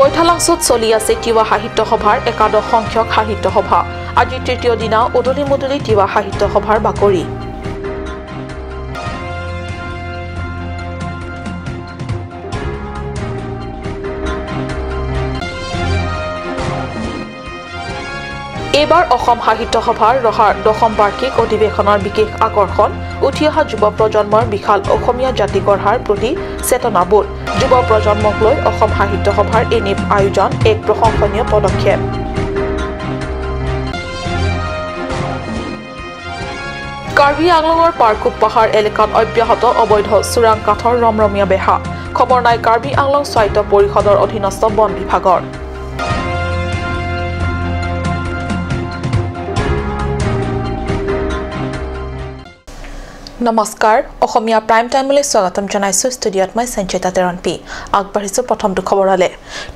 কৈঠালাংছত চলি আছে তিৱা সাহিত্য সভাৰ একাদশ সংখ্যক সাহিত্য সভা আজি তৃতীয় দিনা উদলি মুদলি তিৱা সাহিত্য সভাৰ বাকৰি এবাৰ অসম সাহিত্য সভাৰ ৰহাৰ দশম বাৰ্ষিক অধিৱেশনৰ বিশেষ আকৰ্ষণ উঠি অহা যুৱ প্ৰজন্মৰ বিশাল অসমীয়া জাতি গঢ়াৰ প্ৰতি চেতনাবোধ যুৱ প্ৰজন্মক লৈ অসম সাহিত্য সভাৰ এনে আয়োজন এক প্ৰশংসনীয় পদক্ষেপ কাৰ্বি আংলঙৰ পাৰকুপ পাহাৰ এলেকাত অব্যাহত অবৈধ চোৰাং কাঠৰ ৰমৰমীয়া বেহা খবৰ নাই কাৰ্বি আংলং স্বায়ত্ত পৰিষদৰ অধীনস্থ বন বিভাগৰ নমস্কাৰ অসমীয়া প্ৰাইম টাইমলৈ স্বাগতম জনাইছো ষ্টুডিঅত মই সঞ্চিতা তেৰণপি আগবাঢ়িছো প্ৰথমটো খবৰলে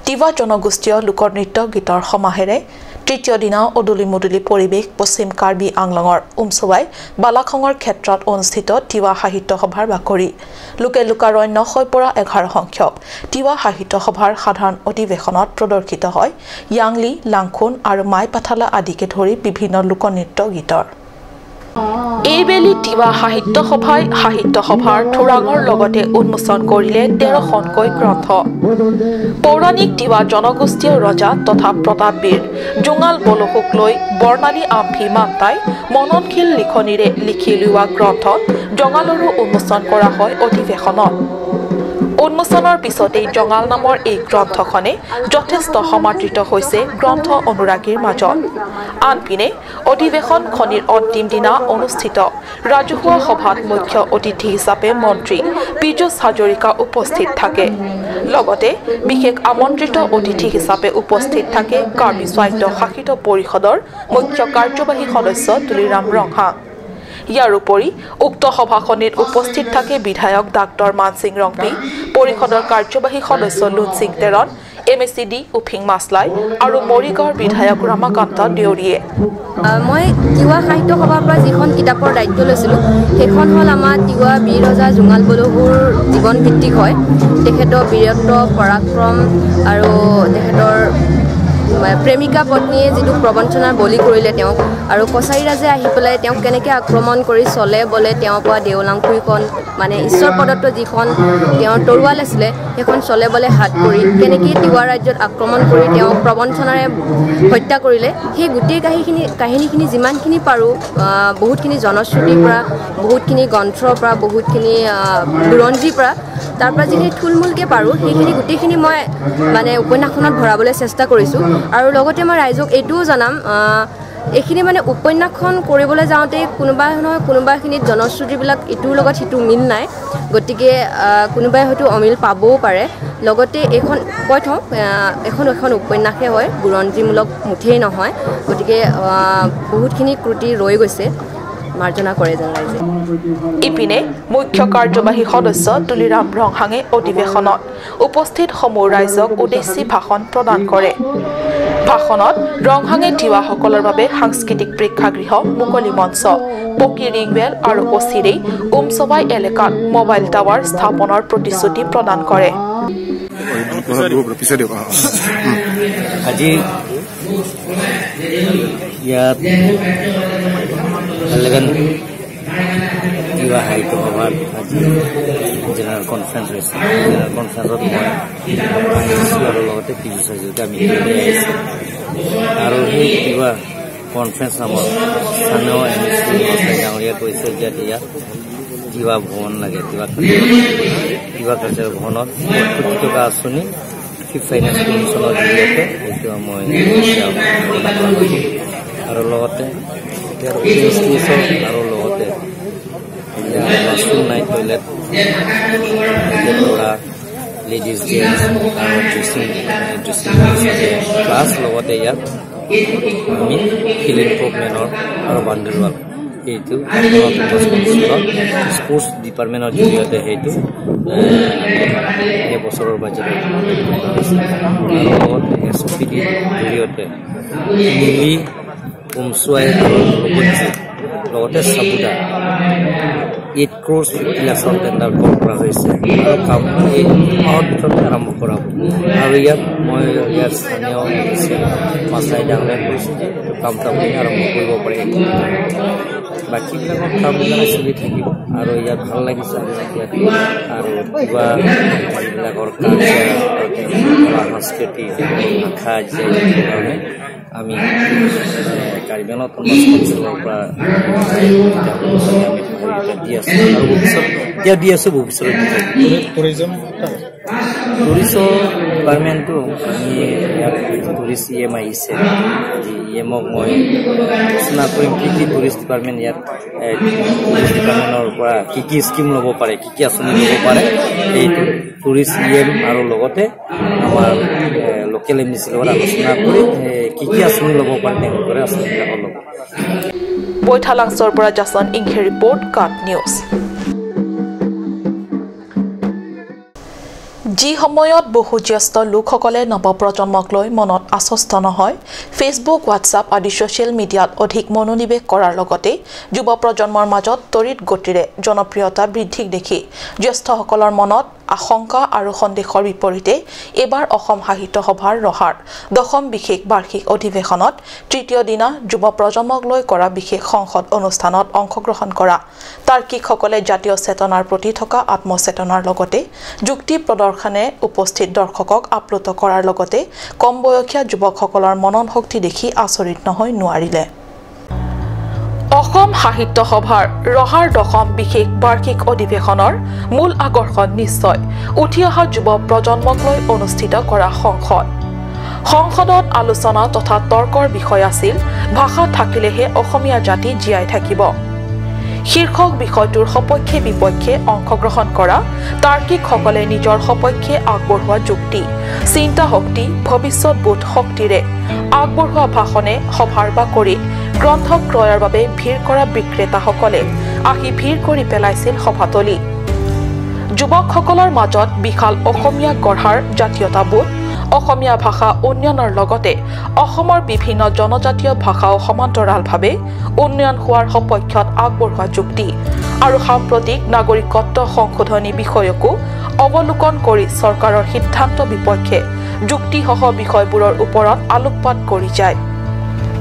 তিৱা জনগোষ্ঠীয় লোকনৃত্য গীতৰ সমাহেৰে তৃতীয় দিনা উদলি মুদলি পৰিৱেশ পশ্চিম কাৰ্বি আংলঙৰ উমছৱাই বালাখঙৰ ক্ষেত্ৰত অনুষ্ঠিত তিৱা সাহিত্য সভাৰ বাকৰি লোকে লোকাৰণ্য হৈ পৰা 11 সংখ্যক তিৱা সাহিত্য সভাৰ সাধাৰণ অধিৱেশনত প্ৰদৰ্শিত হয় ইয়াংলি লাংখুন আৰু মাই পাথালা আদিকে ধৰি বিভিন্ন লোকনৃত্য গীতৰ এইবেলি তিৱা সাহিত্য সভাৰ থোৰাঙৰ লগতে উন্মোচন কৰিলে 13খনকৈ গ্ৰন্থ পৌৰাণিক তিৱা জনগোষ্ঠীয় ৰজা তথা প্ৰতাপবীৰ জোঙাল বলহুক লৈ বৰ্ণালী আম্ভি মান্তাই মননশীল লিখনিৰে লিখি লোৱা গ্ৰন্থ জঙালৰো উন্মোচন কৰা হয় অধিৱেশনত উন্মোচনৰ পিছতেই জঙাল নামৰ এই গ্ৰন্থখনে যথেষ্ট সমাদৃত হৈছে গ্ৰন্থ অনুৰাগীৰ মাজত আনপিনে অধিৱেশনখনিৰ অন্তিম দিনা অনুষ্ঠিত ৰাজহুৱা সভাত মুখ্য অতিথি হিচাপে মন্ত্ৰী পীযুষ হাজৰিকা উপস্থিত থাকে লগতে বিশেষ আমন্ত্ৰিত অতিথি হিচাপে উপস্থিত থাকে কাৰ্বি স্বায়ত্ত শাসিত পৰিষদৰ মুখ্য কাৰ্যবাহী সদস্য তুলিৰাম ৰংহাং ইয়াৰ উপৰি উক্ত সভাখনিত উপস্থিত থাকে বিধায়ক ডাক্তৰ মানসিং ৰংপি পৰিষদৰ কাৰ্যবাহী সদস্য লুনসিং তেৰণ এমএসিডি উফিং মাছলাই আৰু মৰিগাঁৱৰ বিধায়ক ৰামাকান্ত দেউৰীয়ে মই তিৱা সাহিত্য সভাৰ পৰা যিখন কিতাপৰ দায়িত্ব লৈছিলোঁ সেইখন হ'ল আমাৰ তিৱা বীৰ ৰজা জোঙাল বলহুৰ জীৱন ভিত্তিক হয় তেখেতৰ বীৰত্ব পৰাক্ৰম আৰু তেখেতৰ প্ৰেমিকা পত্নীয়ে যিটো প্ৰবঞ্চনাৰ বলি কৰিলে তেওঁক আৰু কছাৰী ৰাজে আহি পেলাই তেওঁক কেনেকৈ আক্ৰমণ কৰি চলে বলে তেওঁৰ পৰা দেওলাংখুইখন মানে ঈশ্বৰ প্ৰদত্ত যিখন তেওঁৰ তৰোৱাল আছিলে সেইখন চলে বলে হাত কৰি কেনেকৈ তিৱা ৰাজ্যত আক্ৰমণ কৰি তেওঁক প্ৰবঞ্চনাৰে হত্যা কৰিলে সেই গোটেই কাহিনীখিনি যিমানখিনি পাৰোঁ বহুতখিনি জনশ্ৰুতিৰ পৰা বহুতখিনি গ্ৰন্থৰ পৰা বহুতখিনি বুৰঞ্জীৰ পৰা তাৰ পৰা যিখিনি থুলমূলকৈ পাৰোঁ সেইখিনি গোটেইখিনি মই মানে উপন্যাসখনত ভৰাবলৈ চেষ্টা কৰিছোঁ আৰু লগতে মই ৰাইজক এইটোও জনাম এইখিনি মানে উপন্যাসখন কৰিবলৈ যাওঁতে কোনোবাখিনিত জনশ্ৰুতিবিলাক ইটোৰ লগত সিটো মিল নাই গতিকে কোনোবাই হয়তো অমিল পাবও পাৰে লগতে এইখন কৈ থওঁ এখন উপন্যাসে হয় বুৰঞ্জীমূলক মুঠেই নহয় গতিকে বহুতখিনি ক্ৰুটি ৰৈ গৈছে মাৰ্জনা কৰে যেন ৰাইজে ইপিনে মুখ্য কাৰ্যবাহী সদস্য তুলিৰাম ৰংহাঙে অধিৱেশনত উপস্থিত সমূহ ৰাইজক উদ্দেশ্যি ভাষণ প্ৰদান কৰে ভাষণত ৰংহাঙে তিৱাসকলৰ বাবে সাংস্কৃতিক প্ৰেক্ষাগৃহ মুকলি মঞ্চ পকী ৰিংবেল আৰু অচিৰেই উমছৱাই এলেকাত মোবাইল টাৱাৰ স্থাপনৰ প্ৰতিশ্ৰুতি প্ৰদান কৰে আজি ইয়াত তিৱা সাহিত্য সভাত আজি জেনেৰেল কনফাৰেঞ্চ হৈছে জেনেৰেল কনফাৰেঞ্চত মই আৰু লগতে পীযুষ হাজৰিকা আমি আহিছোঁ আৰু সেই তিৱা কনফাৰেঞ্চ নামত স্থানীয় এমএছি ডাঙৰীয়া কৈছে যে ইয়াত তিৱা ভৱন লাগে তিৱা কালচাৰ ভৱনত 70 টকা আঁচনি ফাইনেন্স কমিশ্যনৰ জৰিয়তে এইটো মই আৰু লগতে আৰু লগতে নাই টয়লেট লেডিজ জেন্টছ আৰু ড্ৰেছিং ক্লাছ লগতে ইয়াত আমি ফিলিং প্ৰগ্ৰেমৰ আৰু বাউণ্ডেৰীৱাল এইটো স্পৰ্টছ ডিপাৰ্টমেণ্টৰ জৰিয়তে সেইটো এবছৰৰ বাজেট আৰু লগতে এছপিডিৰ জৰিয়তে উমছৱাই লগতে চাবুদা 8 crores 50 lakhs টেন্ডাৰ কৰা হৈছে আৰু কাম এই মাহৰ ভিতৰতে আৰম্ভ কৰা হ'ব আৰু ইয়াত মই ইয়াৰ স্থানীয় মাছাই ডাঙৰে কৈছোঁ যে কামটা আৰম্ভ কৰিব পাৰে বাকীবিলাকৰ কামবিলাক চলি থাকিব আৰু ইয়াত ভাল লাগিছে আৰু কিবা যিবিলাকৰ কালচাৰ সংস্কৃতি ভাষা কাৰণে আমি কাৰ্বি আংলং অঞ্চলৰ পৰা দি আছোঁ আৰু ভৱিষ্যত দি আছোঁ ভৱিষ্যতে টুৰিজম ডিপাৰ্টমেণ্টটো আমি ইয়াত টুৰিষ্ট EM আহিছে EMক মই আলোচনা কৰিম কি টুৰিষ্ট ডিপাৰ্টমেণ্ট ইয়াত টুৰিষ্ট ডিপাৰ্টমেণ্টৰ পৰা কি স্কিম ল'ব পাৰে কি আঁচনি ল'ব পাৰে এইটো টুৰিষ্ট EM আৰু লগতে আমাৰ লোকেল MDC লগত আলোচনা কৰি কি আঁচনি ল'ব পাৰে তেওঁলোকে আঁচনিবিলাকৰ ল'ব বৈঠালাংছৰ পৰা জাছন ইংঘে ৰিপৰ্ট কাট নিউজ যি সময়ত বহু জ্যেষ্ঠ লোকসকলে নৱপ্ৰজন্মক লৈ মনত আশ্বস্ত নহয় ফেচবুক হোৱাটছআপ আদি ছ'চিয়েল মিডিয়াত অধিক মনোনিৱেশ কৰাৰ লগতে যুৱ প্ৰজন্মৰ মাজত তড়িৎ গতিৰে জনপ্ৰিয়তা বৃদ্ধি দেখি জ্যেষ্ঠসকলৰ মনত আশংকা আৰু সন্দেহৰ বিপৰীতে এবাৰ অসম সাহিত্য সভাৰ ৰহাৰ 10ম বিশেষ বাৰ্ষিক অধিৱেশনত তৃতীয় দিনা যুৱ প্ৰজন্মক লৈ কৰা বিশেষ সংসদ অনুষ্ঠানত অংশগ্ৰহণ কৰা তাৰ্কিকসকলে জাতীয় চেতনাৰ প্ৰতি থকা আত্মচেতনাৰ লগতে যুক্তি প্ৰদৰ্শনে উপস্থিত দৰ্শকক আপ্লুত কৰাৰ লগতে কম বয়সীয়া যুৱকসকলৰ মনন শক্তি দেখি আচৰিত নহয় নোৱাৰিলে অসম সাহিত্য সভাৰ ৰহাৰ 10ম বিশেষ বাৰ্ষিক অধিৱেশনৰ মূল আকৰ্ষণ নিশ্চয় উঠি অহা যুৱ প্ৰজন্মক লৈ অনুষ্ঠিত কৰা সংসদত আলোচনা তথা তৰ্কৰ বিষয় আছিল ভাষা থাকিলেহে অসমীয়া জাতি জীয়াই থাকিব শীৰ্ষক বিষয়টোৰ সপক্ষে বিপক্ষে অংশগ্ৰহণ কৰা তাৰ্কিকসকলে নিজৰ সপক্ষে আগবঢ়োৱা যুক্তি চিন্তা শক্তি ভৱিষ্যতবোধ শক্তিৰে আগবঢ়োৱা ভাষণে সভাৰ বাকৰিত গ্ৰন্থ ক্ৰয়ৰ বাবে ভিৰ কৰা বিক্ৰেতাসকলে আহি ভিৰ কৰি পেলাইছিল সভাতলি যুৱকসকলৰ মাজত বিশাল অসমীয়া গঢ়াৰ জাতীয়তাবোধ অসমীয়া ভাষা উন্নয়নৰ লগতে অসমৰ বিভিন্ন জনজাতীয় ভাষাও সমান্তৰালভাৱে উন্নয়ন হোৱাৰ সপক্ষত আগবঢ়োৱা যুক্তি আৰু সাম্প্ৰতিক নাগৰিকত্ব সংশোধনী বিষয়কো অৱলোকন কৰি চৰকাৰৰ সিদ্ধান্ত বিপক্ষে যুক্তিসহ বিষয়বোৰৰ ওপৰত আলোকপাত কৰি যায়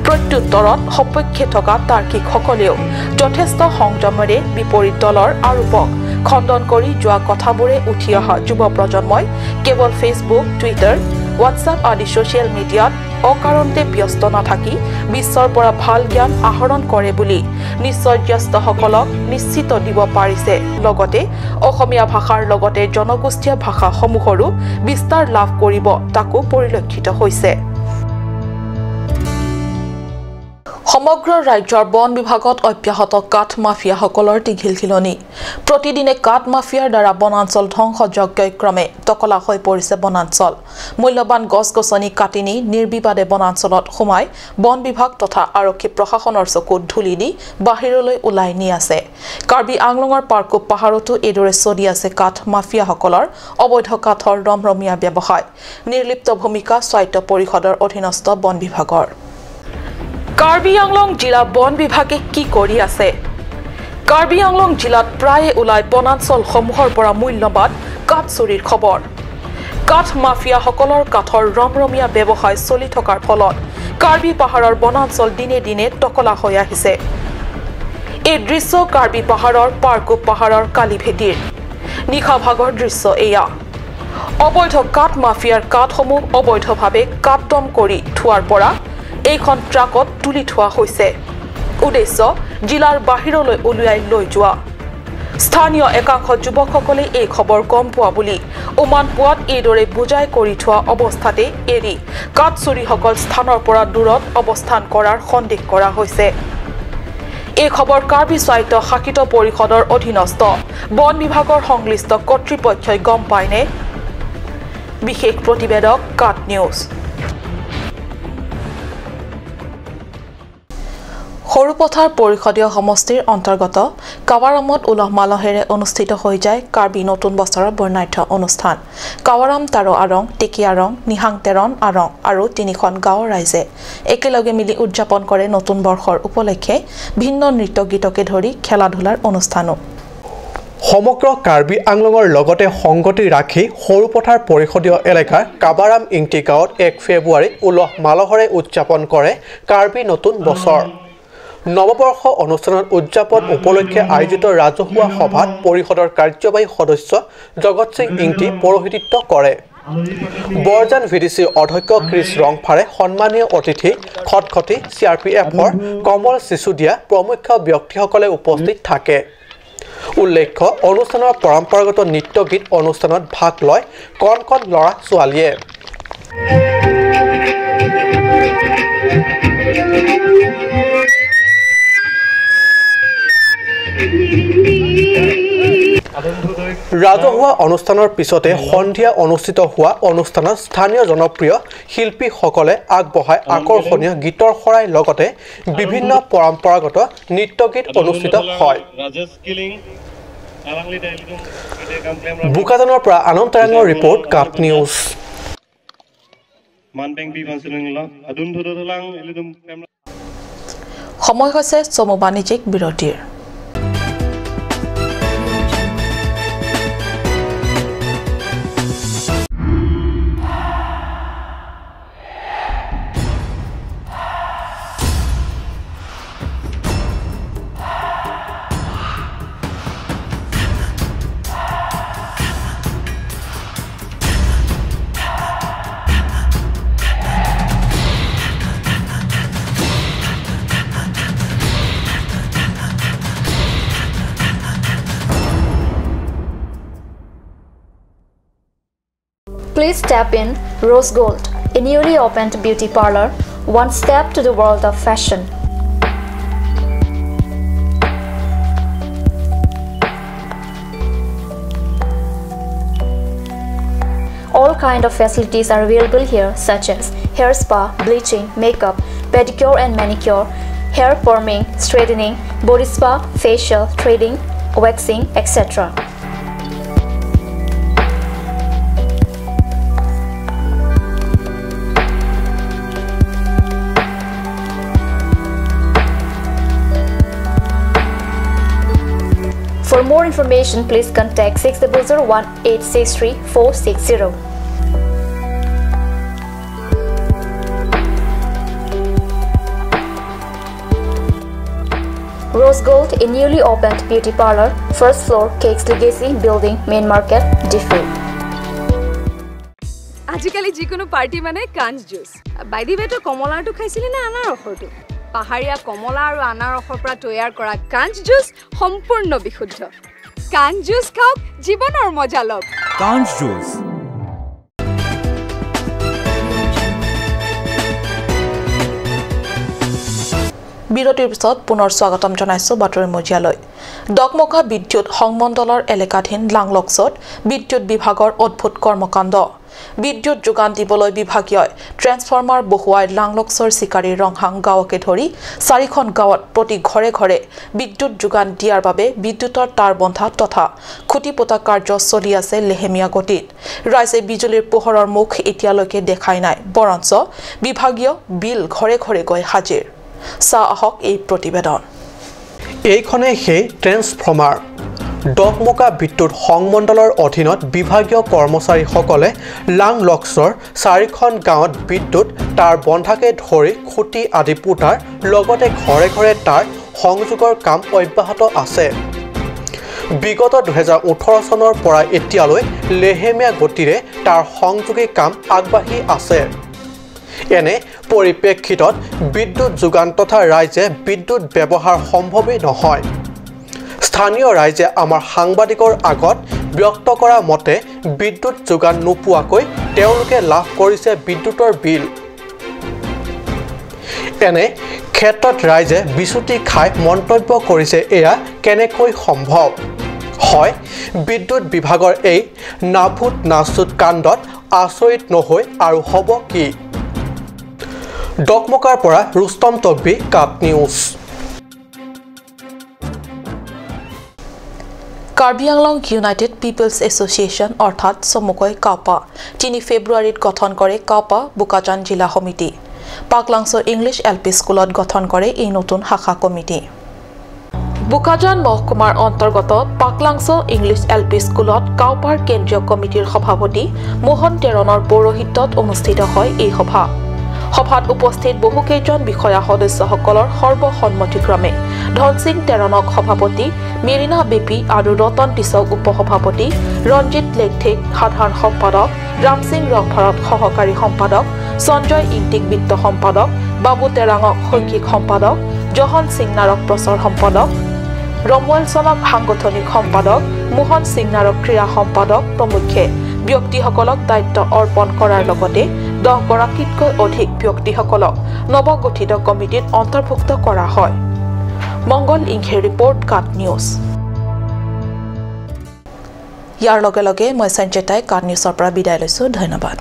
প্ৰত্যুত্তৰত সপক্ষে থকা তাৰ্কিকসকলেও যথেষ্ট সংযমেৰে বিপৰীত দলৰ আৰোপক খণ্ডন কৰি যোৱা কথাবোৰে উঠি অহা যুৱ প্ৰজন্মই কেৱল ফেচবুক টুইটাৰ হোৱাটছআপ আদি ছ'চিয়েল মিডিয়াত অকাৰণতে ব্যস্ত নাথাকি বিশ্বৰ পৰা ভাল জ্ঞান আহৰণ কৰে বুলি নিশ্চয় জ্যেষ্ঠসকলক নিশ্চিত দিব পাৰিছে লগতে অসমীয়া ভাষাৰ লগতে জনগোষ্ঠীয় ভাষাসমূহৰো বিস্তাৰ লাভ কৰিব তাকো পৰিলক্ষিত হৈছে সমগ্ৰ ৰাজ্যৰ বন বিভাগত অব্যাহত কাঠ মাফিয়াসকলৰ টিঘিলখিলনি প্ৰতিদিনে কাঠ মাফিয়াৰ দ্বাৰা বনাঞ্চল ধ্বংস যজ্ঞক্ৰমে টকলা হৈ পৰিছে বনাঞ্চল মূল্যৱান গছ-গছনি কাটি নি নিৰ্বিবাদে বনাঞ্চলত সোমাই বন বিভাগ তথা আৰক্ষী প্ৰশাসনৰ চকুত ধুলি দি বাহিৰলৈ ওলাই নি আছে কাৰ্বি আংলঙৰ পাৰ্কুপ পাহাৰতো এইদৰে চলি আছে কাঠ মাফিয়াসকলৰ অবৈধ কাঠৰ ৰমৰমীয়া ব্যৱসায় নিৰ্লিপ্ত ভূমিকা স্বায়ত্ত পৰিষদৰ অধীনস্থ বন বিভাগৰ কাৰ্বি আংলং জিলা বন বিভাগে কি কৰি আছে কাৰ্বি আংলং জিলাত প্ৰায়ে ওলাই বনাঞ্চলসমূহৰ পৰা মূল্যৱান কাঠ চুৰিৰ খবৰ কাঠ মাফিয়াসকলৰ কাঠৰ ৰমৰমীয়া ব্যৱসায় চলি থকাৰ ফলত কাৰ্বি পাহাৰৰ বনাঞ্চল দিনে দিনে টকলা হৈ আহিছে এই দৃশ্য কাৰ্বি পাহাৰৰ পাৰ্কুপ পাহাৰৰ কালিভেটিৰ নিশা ভাগৰ দৃশ্য এয়া অবৈধ কাঠ মাফিয়াৰ কাঠসমূহ অবৈধভাৱে কাটদম কৰি থোৱাৰ পৰা এইখন ট্ৰাকত তুলি থোৱা হৈছে উদ্দেশ্য জিলাৰ বাহিৰলৈ উলিয়াই লৈ যোৱা স্থানীয় একাংশ যুৱকসকলে এই খবৰ গম পোৱা বুলি উমান পোৱাত এইদৰে বুজাই কৰি থোৱা অৱস্থাতে এৰি কাঠ চুৰিসকল স্থানৰ পৰা দূৰত অৱস্থান কৰাৰ সন্দেহ কৰা হৈছে এই খবৰ কাৰ্বি স্বায়ত্ত শাসিত পৰিষদৰ অধীনস্থ বন বিভাগৰ সংশ্লিষ্ট কৰ্তৃপক্ষই গম পায়নে বিশেষ প্ৰতিবেদক কাট নিউজ সৰুপথাৰ পৰিষদীয় সমষ্টিৰ অন্তৰ্গত কাৱাৰামত উলহ মালহেৰে অনুষ্ঠিত হৈ যায় কাৰ্বি নতুন বছৰৰ বৰ্ণাঢ্য অনুষ্ঠান কাৱাৰাম তাৰো আৰং টেকিয়াৰং নিহাংতেৰণ আৰং আৰু তিনিখন গাঁৱৰ ৰাইজে একেলগে মিলি উদযাপন কৰে নতুন বৰ্ষৰ উপলক্ষে ভিন্ন নৃত্য গীতকে ধৰি খেলা ধূলাৰ অনুষ্ঠানো সমগ্ৰ কাৰ্বি আংলঙৰ লগতে সংগতি ৰাখি সৰুপথাৰ পৰিষদীয় এলেকাৰ কাবাৰাম ইংটি গাঁৱত 1 ফেব্ৰুৱাৰীত উলহ মালহৰে উদযাপন কৰে কাৰ্বি নতুন বছৰ নৱবৰ্ষ অনুষ্ঠানত উদযাপন উপলক্ষে আয়োজিত ৰাজহুৱা সভাত পৰিষদৰ কাৰ্যবাহী সদস্য জগত সিং ইংটি পৌৰোহিত্য কৰে বৰজান ভিডিচিৰ অধ্যক্ষ ক্ৰিছ ৰংফাৰে সন্মানীয় অতিথি খটখটি চিআৰপিএফৰ কমল চিচুদিয়া প্ৰমুখ ব্যক্তিসকলে উপস্থিত থাকে উল্লেখ্য অনুষ্ঠানৰ পৰম্পৰাগত নৃত্য গীত অনুষ্ঠানত ভাগ লয় কণ কণ লৰা ছোৱালীয়ে ৰাজহুৱা অনুষ্ঠানৰ পিছতে সন্ধিয়া অনুষ্ঠিত হোৱা অনুষ্ঠানত স্থানীয় জনপ্ৰিয় শিল্পীসকলে আগবঢ়ায় আকৰ্ষণীয় গীতৰ শৰাই লগতে বিভিন্ন পৰম্পৰাগত নৃত্য গীত অনুষ্ঠিত হয় বুকাজানৰ পৰা আনন্দ তৰংগৰ ৰিপৰ্ট কাট নিউজ সময় হৈছে চমু বাণিজ্যিক বিৰতিৰ Please step in Rose Gold, a newly opened beauty parlor, one step to the world of fashion. All kind of facilities are available here such as hair spa, bleaching, makeup, pedicure and manicure, hair perming, straightening, body spa, facial, threading, waxing, etc. For more information, please contact 6001863460. Rose Gold, a newly opened beauty parlor, first floor, Cakes Legacy Building, Main Market, Diffu. আজিকালি যিকোনো party মানে কাঞ্চ juice বাইদি বেটো কমলাটো খাইছিলি না আনাৰসটো পাহাৰীয়া কমলা আৰু আনাৰসৰ পৰা তৈয়াৰ কৰা কাঞ্চ জুচ সম্পূৰ্ণ বিশুদ্ধ কাঞ্চ জুচ খাওক জীৱনৰ মজা লওক কাঞ্চ জুচ বিৰতিৰ পিছত পুনৰ স্বাগতম জনাইছো বাতৰি মজিয়ালৈ ডকমকা বিদ্যুৎ সংমণ্ডলৰ এলেকাধীন লাংলক্সত বিদ্যুৎ বিভাগৰ অদ্ভুত কৰ্মকাণ্ড বিদ্যুৎ যোগান দিবলৈ বিভাগীয় ট্ৰান্সফৰ্মাৰ বহুৱাই লাংলক্সৰ চিকাৰী ৰংহাং গাঁৱকে ধৰি 4খন গাঁৱত প্ৰতি ঘৰে ঘৰে বিদ্যুৎ যোগান দিয়াৰ বাবে বিদ্যুৎৰ তাঁৰ বন্ধা তথা খুঁটি পোতা কাৰ্য চলি আছে লেহেমীয়া গতিত ৰাইজে বিজুলীৰ পোহৰৰ মুখ এতিয়ালৈকে দেখাই নাই বৰঞ্চ বিভাগীয় বিল ঘৰে ঘৰে গৈ হাজিৰ সাহক এই প্ৰতিবেদন এইখনে সেই ট্ৰান্সফৰ্মাৰ ডকমকা বিদ্যুৎ সংমণ্ডলৰ অধীনত বিভাগীয় কৰ্মচাৰীসকলে লাংলক্সৰ 4খন গাঁৱত বিদ্যুৎ তাঁৰ বন্ধাকে ধৰি খুঁটি আদি পোতাৰ লগতে ঘৰে ঘৰে তাঁৰ সংযোগৰ কাম অব্যাহত আছে বিগত 2018 চনৰ পৰা এতিয়ালৈ লেহেমীয়া গতিৰে তাঁৰ সংযোগী কাম আগবাঢ়ি আছে এনে পৰিপ্ৰেক্ষিতত বিদ্যুৎ যোগান তথা ৰাইজে বিদ্যুৎ ব্যৱহাৰ সম্ভৱেই নহয় স্থানীয় ৰাইজে আমাৰ সাংবাদিকৰ আগত ব্যক্ত কৰা মতে বিদ্যুৎ যোগান নোপোৱাকৈ তেওঁলোকে লাভ কৰিছে বিদ্যুৎৰ বিল এনে ক্ষেত্ৰত ৰাইজে বিচুতি খাই মন্তব্য কৰিছে এয়া কেনেকৈ সম্ভৱ হয় বিদ্যুৎ বিভাগৰ এই নাভূত নাচুত কাণ্ডত আচৰিত নহৈ আৰু হ'ব কি ডকমকাৰ পৰা ৰুস্তম তকবি কাট news Karbi Anglong United Peoples Association অৰ্থাৎ চমুকৈ কাপা 3 ফেব্ৰুৱাৰীত গঠন কৰে কাপা বুকাজান জিলা সমিতি পাকলাংছৰ ইংলিছ এলপি স্কুলত গঠন কৰে এই নতুন শাখা কমিটি বুকাজান মহকুমাৰ অন্তৰ্গত পাকলাংছ ইংলিছ এলপি স্কুলত কাউপাৰ কেন্দ্ৰীয় কমিটিৰ সভাপতি মোহন তেৰণৰ পৌৰোহিত্যত অনুষ্ঠিত হয় এই সভা সভাত উপস্থিত বহুকেইজন বিষয়া সদস্যসকলৰ সৰ্বসন্মতিক্ৰমে ধন সিং তেৰণক সভাপতি মেৰিনা বেপি আৰু ৰতন টিছক উপসভাপতি ৰঞ্জিত লেকথেক সাধাৰণ সম্পাদক ৰাম সিং ৰংভৰত সহকাৰী সম্পাদক সঞ্জয় ইংটিক বিত্ত সম্পাদক বাবু তেৰাঙক শৈক্ষিক সম্পাদক জহন সিং নাৰক প্ৰচাৰ সম্পাদক ৰমুৱেল চনক সাংগঠনিক সম্পাদক মোহন সিং নাৰক ক্ৰীড়া সম্পাদক প্ৰমুখ্যে ব্যক্তিসকলক দায়িত্ব অৰ্পণ কৰাৰ লগতে 10 গৰাকীতকৈ অধিক ব্যক্তিসকলক নৱগঠিত কমিটিত অন্তৰ্ভুক্ত কৰা হয় মংগল ইংঘে ৰিপৰ্ট কাট নিউজ ইয়াৰ লগে লগে মই সঞ্চেতাই কাট নিউজৰ পৰা বিদায় লৈছো ধন্যবাদ